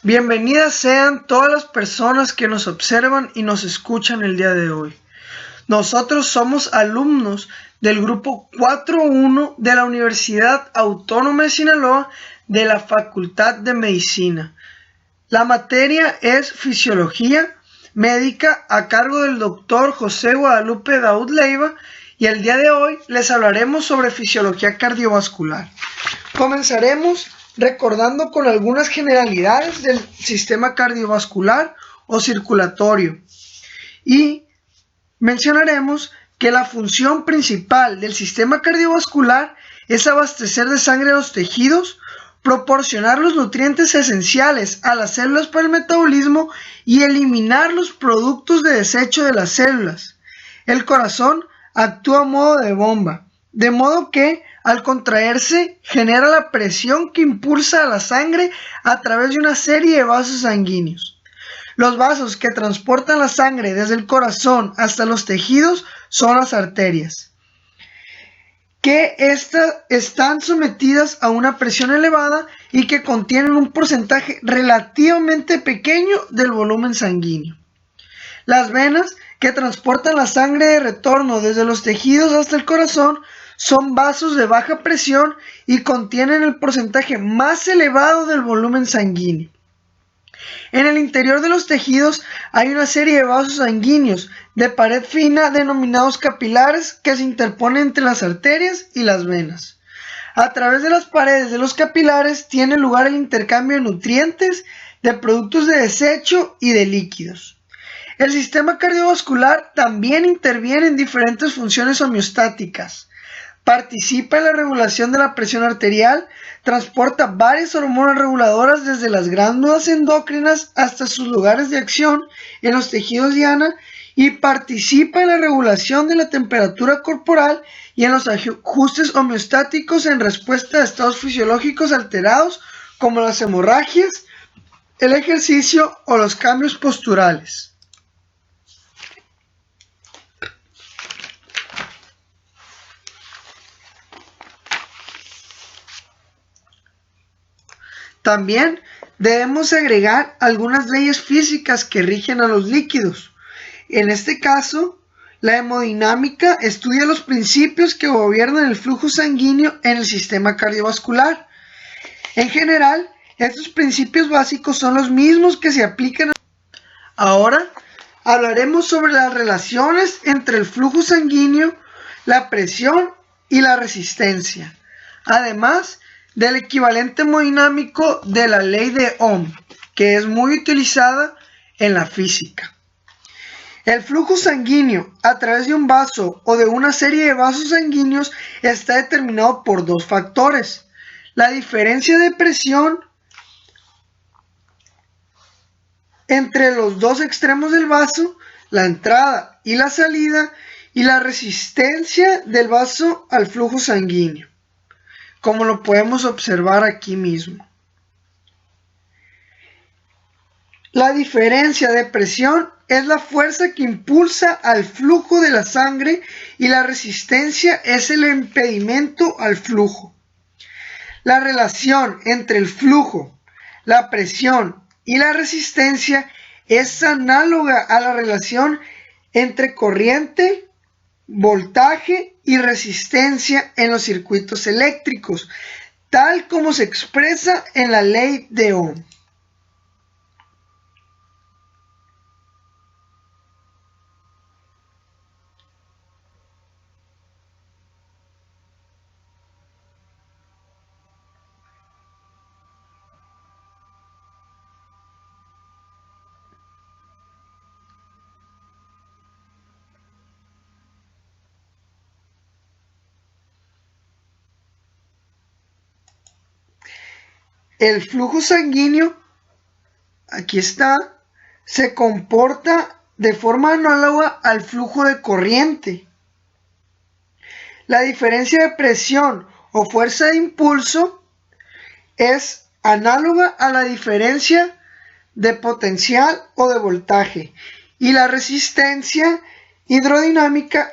Bienvenidas sean todas las personas que nos observan y nos escuchan el día de hoy. Nosotros somos alumnos del grupo 4.1 de la Universidad Autónoma de Sinaloa de la Facultad de Medicina. La materia es Fisiología Médica a cargo del doctor José Guadalupe Daud Leiva y el día de hoy les hablaremos sobre fisiología cardiovascular. Comenzaremos recordando con algunas generalidades del sistema cardiovascular o circulatorio y mencionaremos que la función principal del sistema cardiovascular es abastecer de sangre a los tejidos, proporcionar los nutrientes esenciales a las células para el metabolismo y eliminar los productos de desecho de las células. El corazón actúa a modo de bomba, de modo que al contraerse genera la presión que impulsa a la sangre a través de una serie de vasos sanguíneos. Los vasos que transportan la sangre desde el corazón hasta los tejidos son las arterias, que están sometidas a una presión elevada y que contienen un porcentaje relativamente pequeño del volumen sanguíneo. Las venas, que transportan la sangre de retorno desde los tejidos hasta el corazón, son vasos de baja presión y contienen el porcentaje más elevado del volumen sanguíneo. En el interior de los tejidos hay una serie de vasos sanguíneos de pared fina denominados capilares que se interponen entre las arterias y las venas. A través de las paredes de los capilares tiene lugar el intercambio de nutrientes, de productos de desecho y de líquidos. El sistema cardiovascular también interviene en diferentes funciones homeostáticas. Participa en la regulación de la presión arterial, transporta varias hormonas reguladoras desde las glándulas endocrinas hasta sus lugares de acción en los tejidos diana y participa en la regulación de la temperatura corporal y en los ajustes homeostáticos en respuesta a estados fisiológicos alterados como las hemorragias, el ejercicio o los cambios posturales. También debemos agregar algunas leyes físicas que rigen a los líquidos. En este caso, la hemodinámica estudia los principios que gobiernan el flujo sanguíneo en el sistema cardiovascular. En general, estos principios básicos son los mismos que se aplican. Ahora hablaremos sobre las relaciones entre el flujo sanguíneo, la presión y la resistencia. Además, del equivalente hemodinámico de la ley de Ohm, que es muy utilizada en la física. El flujo sanguíneo a través de un vaso o de una serie de vasos sanguíneos está determinado por dos factores: la diferencia de presión entre los dos extremos del vaso, la entrada y la salida, y la resistencia del vaso al flujo sanguíneo, como lo podemos observar aquí mismo. La diferencia de presión es la fuerza que impulsa al flujo de la sangre y la resistencia es el impedimento al flujo. La relación entre el flujo, la presión y la resistencia es análoga a la relación entre corriente, voltaje y resistencia en los circuitos eléctricos, tal como se expresa en la ley de Ohm. El flujo sanguíneo, aquí está, se comporta de forma análoga al flujo de corriente. La diferencia de presión o fuerza de impulso es análoga a la diferencia de potencial o de voltaje, y la resistencia hidrodinámica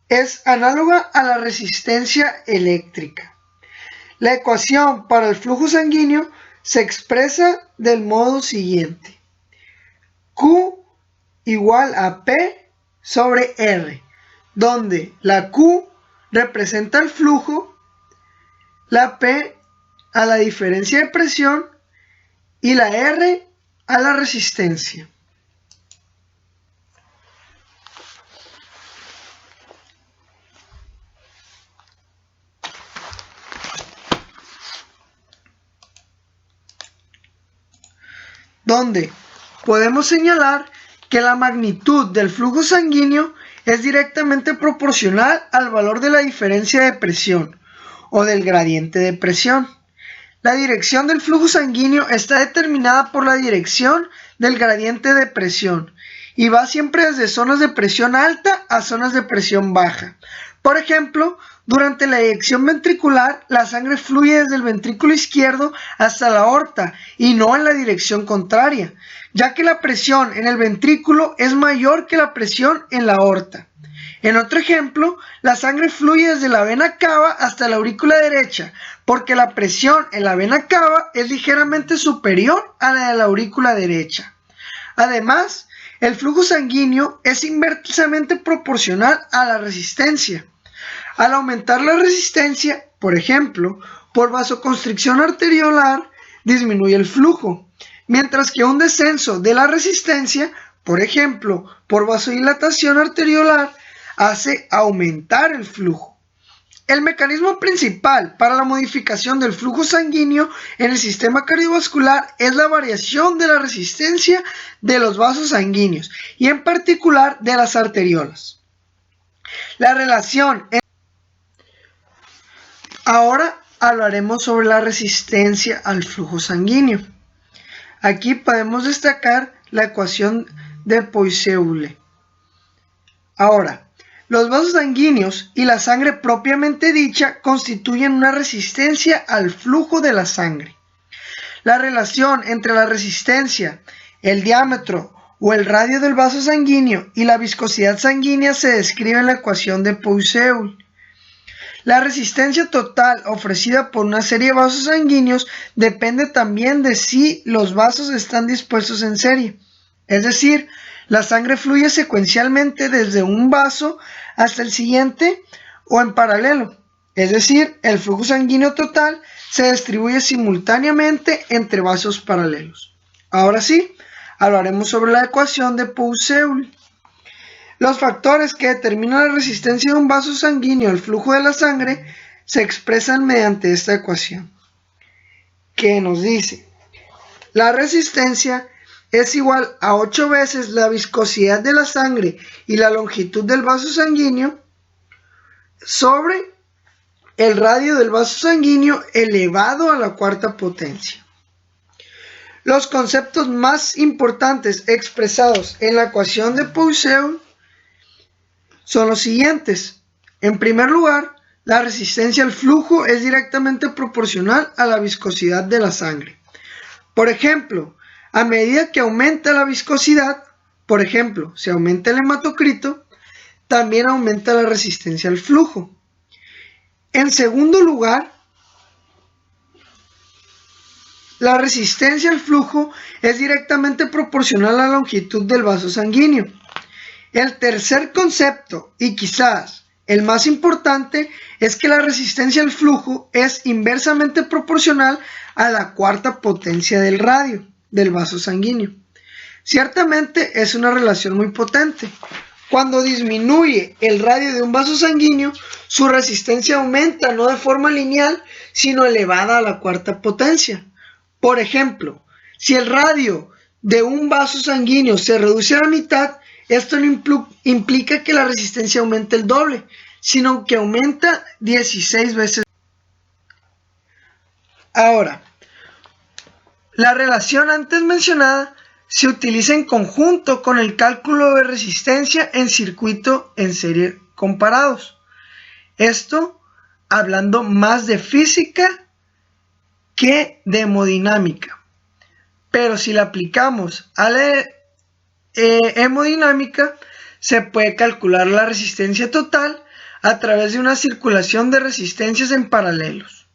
es análoga a la resistencia eléctrica. La ecuación para el flujo sanguíneo se expresa del modo siguiente: Q igual a P sobre R, donde la Q representa el flujo, la P a la diferencia de presión y la R a la resistencia. Donde podemos señalar que la magnitud del flujo sanguíneo es directamente proporcional al valor de la diferencia de presión o del gradiente de presión. La dirección del flujo sanguíneo está determinada por la dirección del gradiente de presión y va siempre desde zonas de presión alta a zonas de presión baja. Por ejemplo, durante la eyección ventricular, la sangre fluye desde el ventrículo izquierdo hasta la aorta y no en la dirección contraria, ya que la presión en el ventrículo es mayor que la presión en la aorta. En otro ejemplo, la sangre fluye desde la vena cava hasta la aurícula derecha, porque la presión en la vena cava es ligeramente superior a la de la aurícula derecha. Además, el flujo sanguíneo es inversamente proporcional a la resistencia. Al aumentar la resistencia, por ejemplo, por vasoconstricción arteriolar, disminuye el flujo, mientras que un descenso de la resistencia, por ejemplo, por vasodilatación arteriolar, hace aumentar el flujo. El mecanismo principal para la modificación del flujo sanguíneo en el sistema cardiovascular es la variación de la resistencia de los vasos sanguíneos y en particular de las arteriolas. La relación Ahora hablaremos sobre la resistencia al flujo sanguíneo. Aquí podemos destacar la ecuación de Poiseuille. Ahora, los vasos sanguíneos y la sangre propiamente dicha constituyen una resistencia al flujo de la sangre. La relación entre la resistencia, el diámetro o el radio del vaso sanguíneo y la viscosidad sanguínea se describe en la ecuación de Poiseuille. La resistencia total ofrecida por una serie de vasos sanguíneos depende también de si los vasos están dispuestos en serie, es decir, la sangre fluye secuencialmente desde un vaso hasta el siguiente o en paralelo, es decir, el flujo sanguíneo total se distribuye simultáneamente entre vasos paralelos. Ahora sí, hablaremos sobre la ecuación de Poiseuille. Los factores que determinan la resistencia de un vaso sanguíneo al flujo de la sangre se expresan mediante esta ecuación, que nos dice: la resistencia es igual a 8 veces la viscosidad de la sangre y la longitud del vaso sanguíneo sobre el radio del vaso sanguíneo elevado a la cuarta potencia. Los conceptos más importantes expresados en la ecuación de Poiseuille son los siguientes. En primer lugar, la resistencia al flujo es directamente proporcional a la viscosidad de la sangre. Por ejemplo, a medida que aumenta la viscosidad, por ejemplo, si aumenta el hematocrito, también aumenta la resistencia al flujo. En segundo lugar, la resistencia al flujo es directamente proporcional a la longitud del vaso sanguíneo. El tercer concepto, y quizás el más importante, es que la resistencia al flujo es inversamente proporcional a la cuarta potencia del radio del vaso sanguíneo. Ciertamente es una relación muy potente. Cuando disminuye el radio de un vaso sanguíneo, su resistencia aumenta no de forma lineal, sino elevada a la cuarta potencia. Por ejemplo, si el radio de un vaso sanguíneo se reduce a la mitad, esto no implica que la resistencia aumente el doble, sino que aumenta 16 veces. Ahora, la relación antes mencionada se utiliza en conjunto con el cálculo de resistencia en circuito en serie comparados. Esto hablando más de física que de hemodinámica. Pero si la aplicamos a la hemodinámica, se puede calcular la resistencia total a través de una circulación de resistencias en paralelos,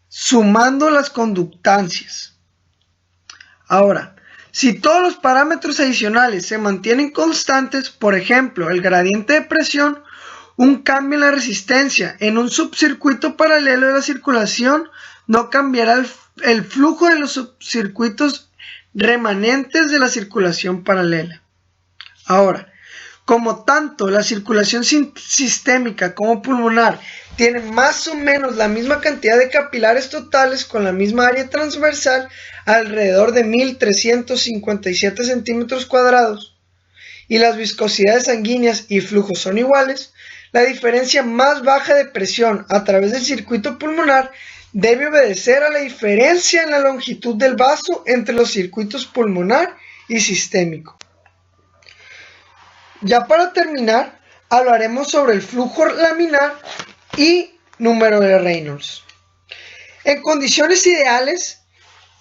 sumando las conductancias. Ahora, si todos los parámetros adicionales se mantienen constantes, por ejemplo, el gradiente de presión, un cambio en la resistencia en un subcircuito paralelo de la circulación no cambiará el flujo de los subcircuitos remanentes de la circulación paralela. Ahora, como tanto la circulación sistémica como pulmonar tienen más o menos la misma cantidad de capilares totales con la misma área transversal, alrededor de 1357 centímetros cuadrados, y las viscosidades sanguíneas y flujos son iguales, la diferencia más baja de presión a través del circuito pulmonar debe obedecer a la diferencia en la longitud del vaso entre los circuitos pulmonar y sistémico. Ya para terminar, hablaremos sobre el flujo laminar y número de Reynolds. En condiciones ideales,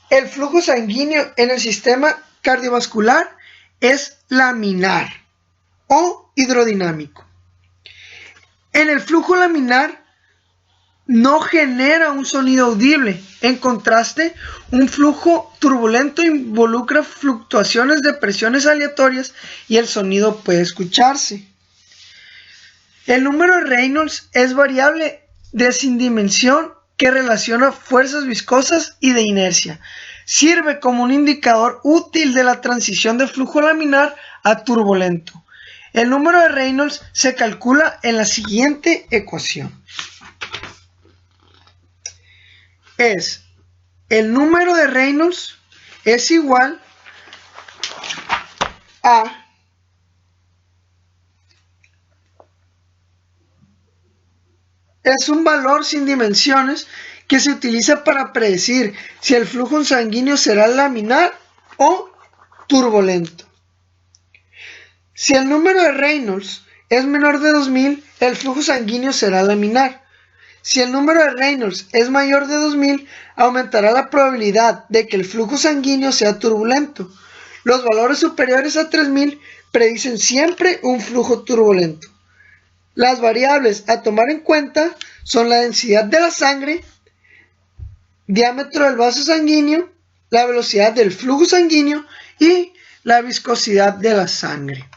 el flujo sanguíneo en el sistema cardiovascular es laminar o hidrodinámico. En el flujo laminar no genera un sonido audible. En contraste, un flujo turbulento involucra fluctuaciones de presiones aleatorias y el sonido puede escucharse. El número de Reynolds es variable de sin dimensión que relaciona fuerzas viscosas y de inercia. Sirve como un indicador útil de la transición de flujo laminar a turbulento. El número de Reynolds se calcula en la siguiente ecuación. El número de Reynolds es igual a es un valor sin dimensiones que se utiliza para predecir si el flujo sanguíneo será laminar o turbulento. Si el número de Reynolds es menor de 2000, el flujo sanguíneo será laminar. Si el número de Reynolds es mayor de 2000, aumentará la probabilidad de que el flujo sanguíneo sea turbulento. Los valores superiores a 3000 predicen siempre un flujo turbulento. Las variables a tomar en cuenta son la densidad de la sangre, diámetro del vaso sanguíneo, la velocidad del flujo sanguíneo y la viscosidad de la sangre.